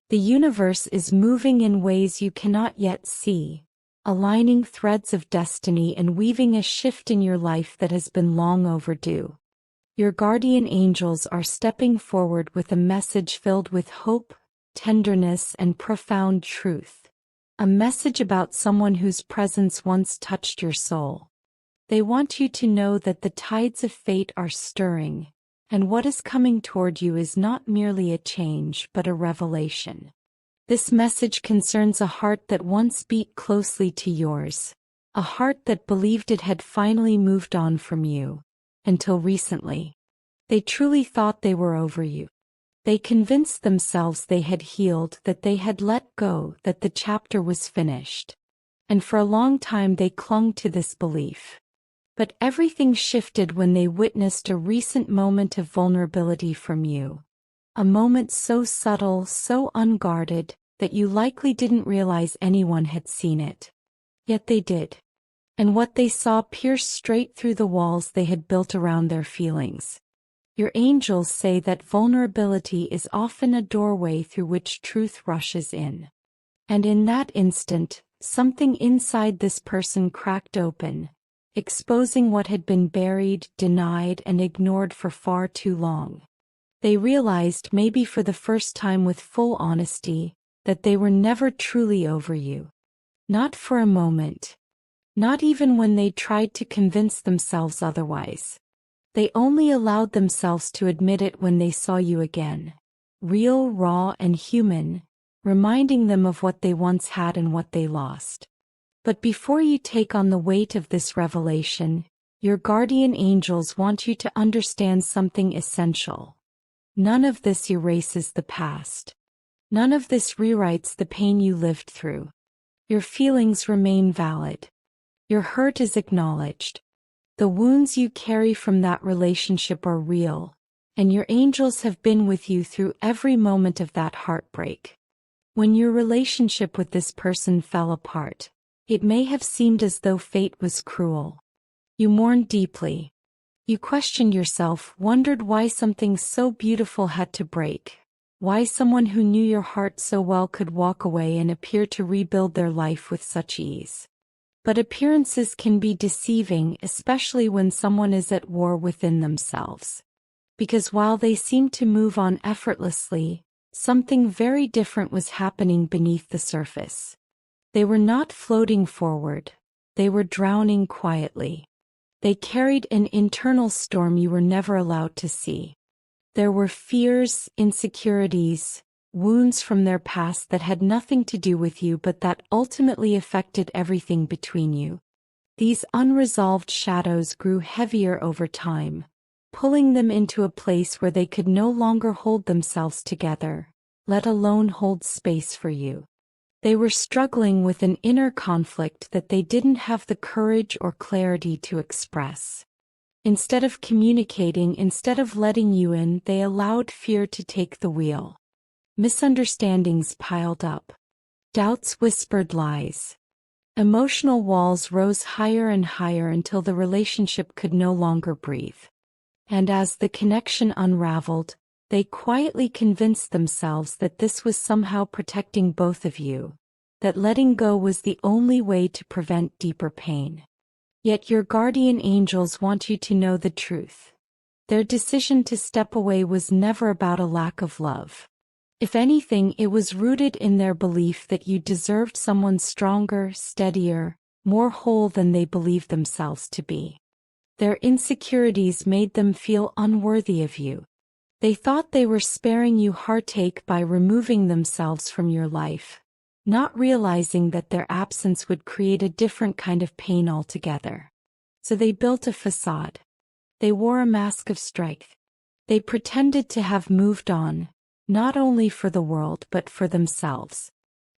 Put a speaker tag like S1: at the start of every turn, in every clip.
S1: The universe is moving in ways you cannot yet see, aligning threads of destiny and weaving a shift in your life that has been long overdue. Your guardian angels are stepping forward with a message filled with hope, tenderness, and profound truth. A message about someone whose presence once touched your soul. They want you to know that the tides of fate are stirring, and what is coming toward you is not merely a change but a revelation. This message concerns a heart that once beat closely to yours, a heart that believed it had finally moved on from you. Until recently. They truly thought they were over you. They convinced themselves they had healed, that they had let go, that the chapter was finished. And for a long time they clung to this belief. But everything shifted when they witnessed a recent moment of vulnerability from you. A moment so subtle, so unguarded, that you likely didn't realize anyone had seen it. Yet they did. And what they saw pierced straight through the walls they had built around their feelings. Your angels say that vulnerability is often a doorway through which truth rushes in. And in that instant, something inside this person cracked open, exposing what had been buried, denied, and ignored for far too long. They realized, maybe for the first time with full honesty, that they were never truly over you. Not for a moment. Not even when they tried to convince themselves otherwise. They only allowed themselves to admit it when they saw you again. Real, raw, and human, reminding them of what they once had and what they lost. But before you take on the weight of this revelation, your guardian angels want you to understand something essential. None of this erases the past. None of this rewrites the pain you lived through. Your feelings remain valid. Your hurt is acknowledged. The wounds you carry from that relationship are real, and your angels have been with you through every moment of that heartbreak. When your relationship with this person fell apart, it may have seemed as though fate was cruel. You mourned deeply. You questioned yourself, wondered why something so beautiful had to break, why someone who knew your heart so well could walk away and appear to rebuild their life with such ease. But appearances can be deceiving, especially when someone is at war within themselves. Because while they seem to move on effortlessly, something very different was happening beneath the surface. They were not floating forward, they were drowning quietly. They carried an internal storm you were never allowed to see. There were fears, insecurities, wounds from their past that had nothing to do with you but that ultimately affected everything between you. These unresolved shadows grew heavier over time, pulling them into a place where they could no longer hold themselves together, let alone hold space for you. They were struggling with an inner conflict that they didn't have the courage or clarity to express. Instead of communicating, instead of letting you in, they allowed fear to take the wheel. Misunderstandings piled up. Doubts whispered lies. Emotional walls rose higher and higher until the relationship could no longer breathe. And as the connection unraveled, they quietly convinced themselves that this was somehow protecting both of you, that letting go was the only way to prevent deeper pain. Yet your guardian angels want you to know the truth. Their decision to step away was never about a lack of love. If anything, it was rooted in their belief that you deserved someone stronger, steadier, more whole than they believed themselves to be. Their insecurities made them feel unworthy of you. They thought they were sparing you heartache by removing themselves from your life, not realizing that their absence would create a different kind of pain altogether. So they built a facade. They wore a mask of strength. They pretended to have moved on, not only for the world but for themselves.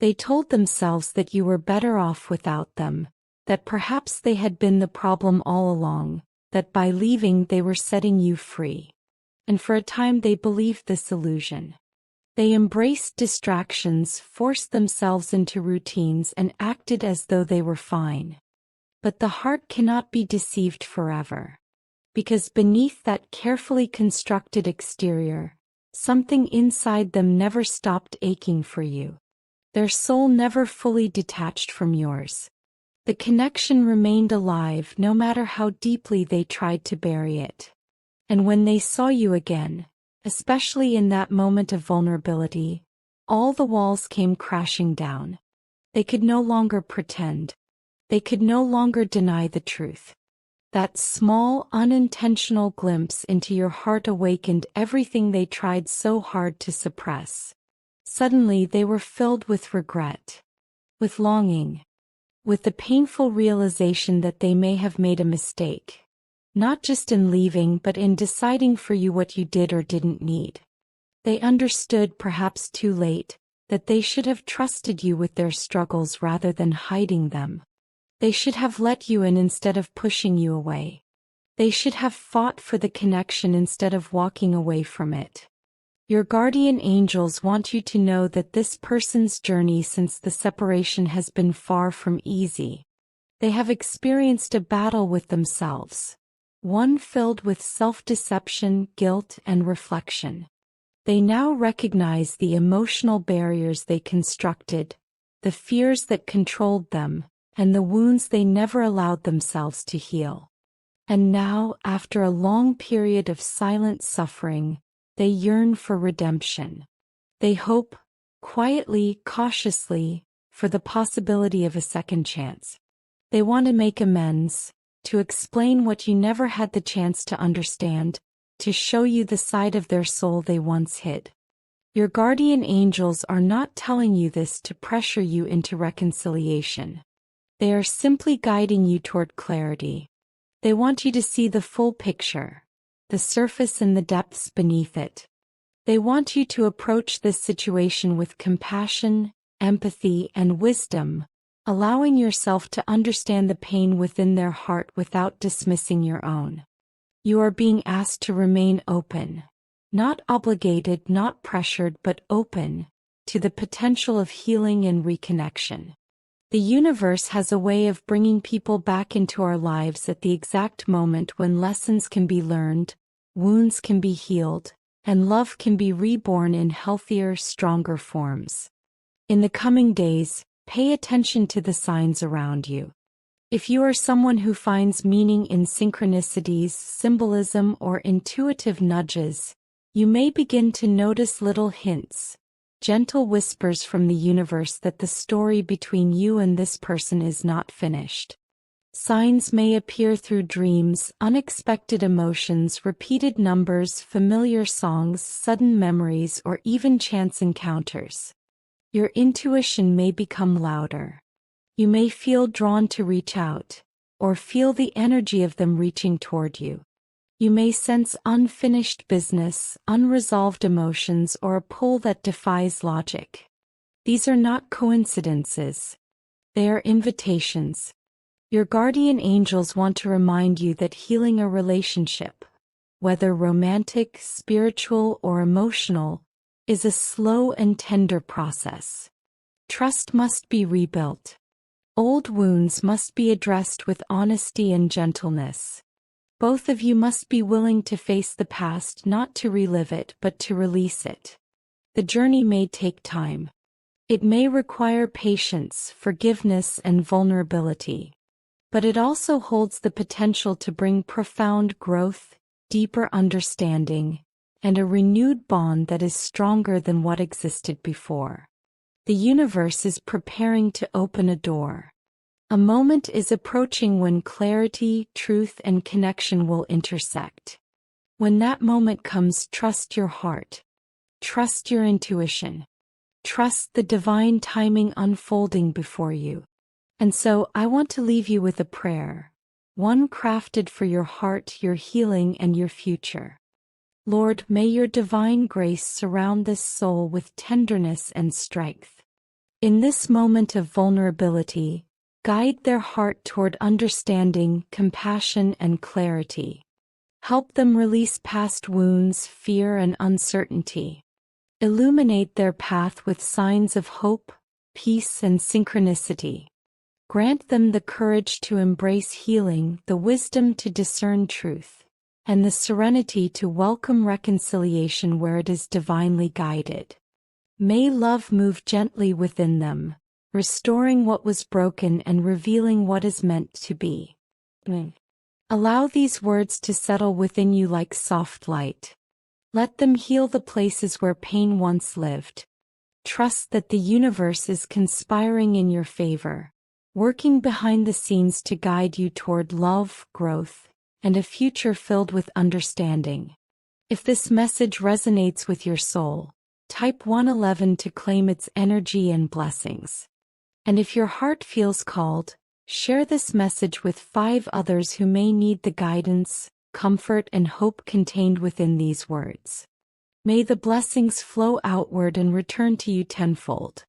S1: They told themselves that you were better off without them, that perhaps they had been the problem all along, that by leaving they were setting you free. And for a time they believed this illusion. They embraced distractions, forced themselves into routines, and acted as though they were fine. But the heart cannot be deceived forever. Because beneath that carefully constructed exterior, Something inside them never stopped aching for you. Their soul never fully detached from yours. The connection remained alive no matter how deeply they tried to bury it. And when they saw you again, especially in that moment of vulnerability, all the walls came crashing down. They could no longer pretend. They could no longer deny the truth. That small, unintentional glimpse into your heart awakened everything they tried so hard to suppress. Suddenly they were filled with regret, with longing, with the painful realization that they may have made a mistake. Not just in leaving but in deciding for you what you did or didn't need. They understood, perhaps too late, that they should have trusted you with their struggles rather than hiding them. They should have let you in instead of pushing you away. They should have fought for the connection instead of walking away from it. Your guardian angels want you to know that this person's journey since the separation has been far from easy. They have experienced a battle with themselves, one filled with self-deception, guilt, and reflection. They now recognize the emotional barriers they constructed, the fears that controlled them, and the wounds they never allowed themselves to heal. And now, after a long period of silent suffering, they yearn for redemption. They hope, quietly, cautiously, for the possibility of a second chance. They want to make amends, to explain what you never had the chance to understand, to show you the side of their soul they once hid. Your guardian angels are not telling you this to pressure you into reconciliation. They are simply guiding you toward clarity. They want you to see the full picture, the surface and the depths beneath it. They want you to approach this situation with compassion, empathy, and wisdom, allowing yourself to understand the pain within their heart without dismissing your own. You are being asked to remain open, not obligated, not pressured, but open to the potential of healing and reconnection. The universe has a way of bringing people back into our lives at the exact moment when lessons can be learned, wounds can be healed, and love can be reborn in healthier, stronger forms. In the coming days, pay attention to the signs around you. If you are someone who finds meaning in synchronicities, symbolism, or intuitive nudges, you may begin to notice little hints, gentle whispers from the universe that the story between you and this person is not finished. Signs may appear through dreams, unexpected emotions, repeated numbers, familiar songs, sudden memories, or even chance encounters. Your intuition may become louder. You may feel drawn to reach out, or feel the energy of them reaching toward you. You may sense unfinished business, unresolved emotions, or a pull that defies logic. These are not coincidences. They are invitations. Your guardian angels want to remind you that healing a relationship, whether romantic, spiritual, or emotional, is a slow and tender process. Trust must be rebuilt. Old wounds must be addressed with honesty and gentleness. Both of you must be willing to face the past, not to relive it, but to release it. The journey may take time. It may require patience, forgiveness, and vulnerability. But it also holds the potential to bring profound growth, deeper understanding, and a renewed bond that is stronger than what existed before. The universe is preparing to open a door. A moment is approaching when clarity, truth, and connection will intersect. When that moment comes, trust your heart. Trust your intuition. Trust the divine timing unfolding before you. And so, I want to leave you with a prayer, one crafted for your heart, your healing, and your future. Lord, may your divine grace surround this soul with tenderness and strength. In this moment of vulnerability, guide their heart toward understanding, compassion, and clarity. Help them release past wounds, fear, and uncertainty. Illuminate their path with signs of hope, peace, and synchronicity. Grant them the courage to embrace healing, the wisdom to discern truth, and the serenity to welcome reconciliation where it is divinely guided. May love move gently within them, restoring what was broken and revealing what is meant to be. Allow these words to settle within you like soft light. Let them heal the places where pain once lived. Trust that the universe is conspiring in your favor, working behind the scenes to guide you toward love, growth, and a future filled with understanding. If this message resonates with your soul, type 111 to claim its energy and blessings. And if your heart feels called, share this message with 5 others who may need the guidance, comfort, and hope contained within these words. May the blessings flow outward and return to you tenfold.